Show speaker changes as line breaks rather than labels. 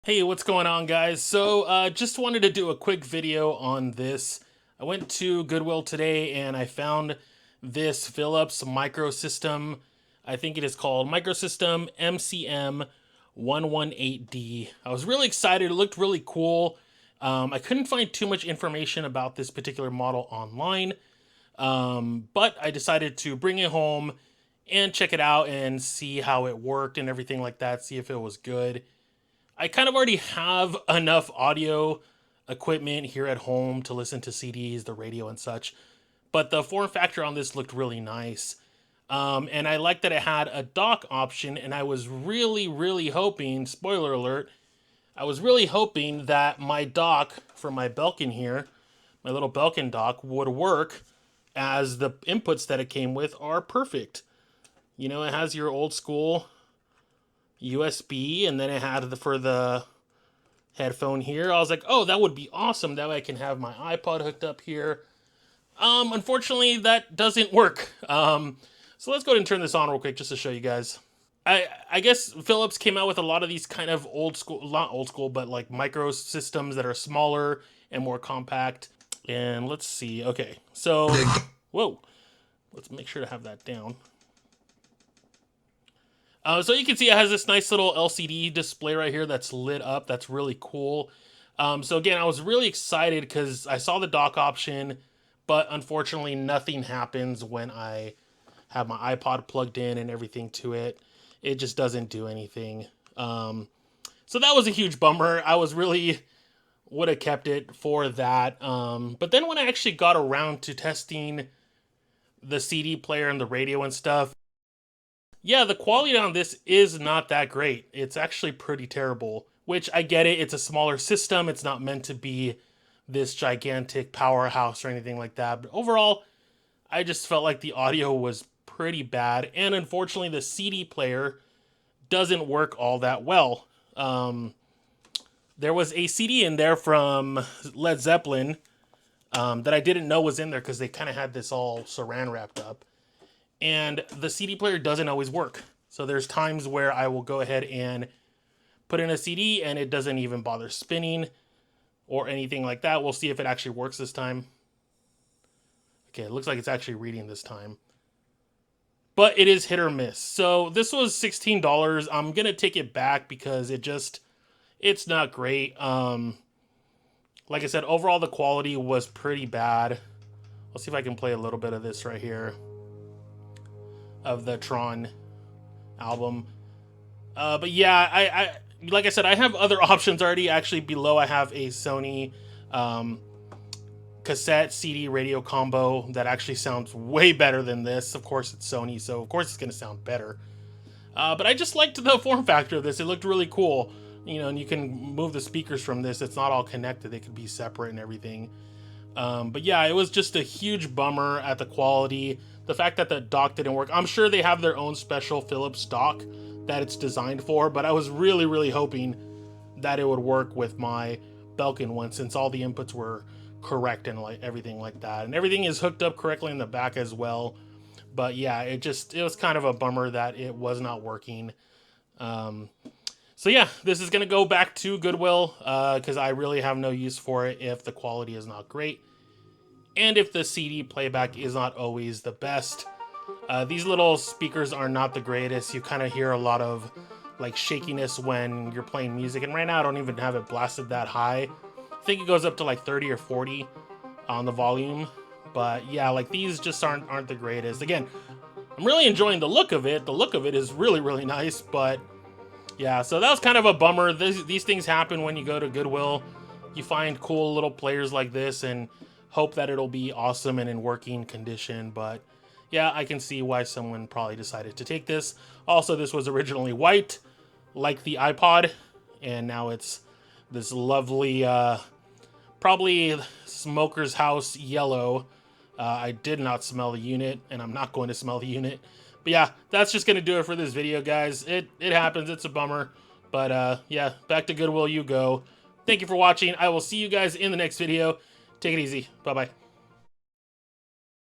Hey, what's going on, guys? So, just wanted to do a quick video on this. I went to Goodwill today and I found this Philips microsystem. I think it is called Microsystem MCM 118D. I was really excited. It looked really cool. I couldn't find too much information about this particular model online, but I decided to bring it home and check it out and see how it worked and everything like that, see if it was good. I kind of already have enough audio equipment here at home to listen to CDs, the radio, and such. But the form factor on this looked really nice. And I liked that it had a dock option, and I was really hoping, spoiler alert, I was really hoping that my dock for my Belkin here, my little Belkin dock, would work, as the inputs that it came with are perfect. You know, it has your old school USB, and then it had for the headphone here. I was like, oh, that would be awesome. That way I can have my iPod hooked up here. Unfortunately, that doesn't work. So let's go ahead and turn this on real quick just to show you guys. I guess Philips came out with a lot of these kind of old school, not old school, but like micro systems that are smaller and more compact. And let's see. Okay, so, whoa. Let's make sure to have that down. So you can see it has this nice little LCD display right here that's lit up. That's really cool. So again, I was really excited because I saw the dock option, but unfortunately nothing happens when I have my iPod plugged in and everything to it. It just doesn't do anything. So that was a huge bummer. I was really would have kept it for that. But then when I actually got around to testing the CD player and the radio and stuff, yeah, the quality on this is not that great. It's actually pretty terrible, which I get it. It's a smaller system. It's not meant to be this gigantic powerhouse or anything like that. But overall, I just felt like the audio was pretty bad. And unfortunately, the CD player doesn't work all that well. There was a CD in there from Led Zeppelin that I didn't know was in there because they kind of had this all saran wrapped up. And the CD player doesn't always work. So there's times where I will go ahead and put in a CD and it doesn't even bother spinning or anything like that. We'll see if it actually works this time. Okay, it looks like it's actually reading this time. But it is hit or miss. So this was $16. I'm going to take it back because it's not great. Like I said, overall the quality was pretty bad. Let's see if I can play a little bit of this right here, of the Tron album. But yeah, I like I said, I have other options already. Actually, below I have a Sony cassette CD radio combo that actually sounds way better than this. Of course, it's Sony, so of course it's going to sound better. But I just liked the form factor of this. It looked really cool. You know, and you can move the speakers from this. It's not all connected. They could be separate and everything. But yeah, it was just a huge bummer at the quality. The fact that the dock didn't work. I'm sure they have their own special Philips dock that it's designed for, but I was really hoping that it would work with my Belkin one, since all the inputs were correct and like everything like that. And everything is hooked up correctly in the back as well. But yeah, it was kind of a bummer that it was not working. So yeah, this is going to go back to Goodwill because I really have no use for it if the quality is not great. And if the CD playback is not always the best. These little speakers are not the greatest. You kind of hear a lot of like shakiness when you're playing music. And right now I don't even have it blasted that high. I think it goes up to like 30 or 40 on the volume. But yeah, like these just aren't the greatest. Again, I'm really enjoying the look of it. The look of it is really nice. But yeah, so that was kind of a bummer. These things happen when you go to Goodwill. You find cool little players like this and hope that it'll be awesome and in working condition. But yeah, I can see why someone probably decided to take this. Also, this was originally white, like the iPod, and now it's this lovely, probably smoker's house yellow. I did not smell the unit, and I'm not going to smell the unit. But yeah, that's just going to do it for this video, guys. It happens. It's a bummer. But yeah, back to Goodwill you go. Thank you for watching. I will see you guys in the next video. Take it easy. Bye-bye.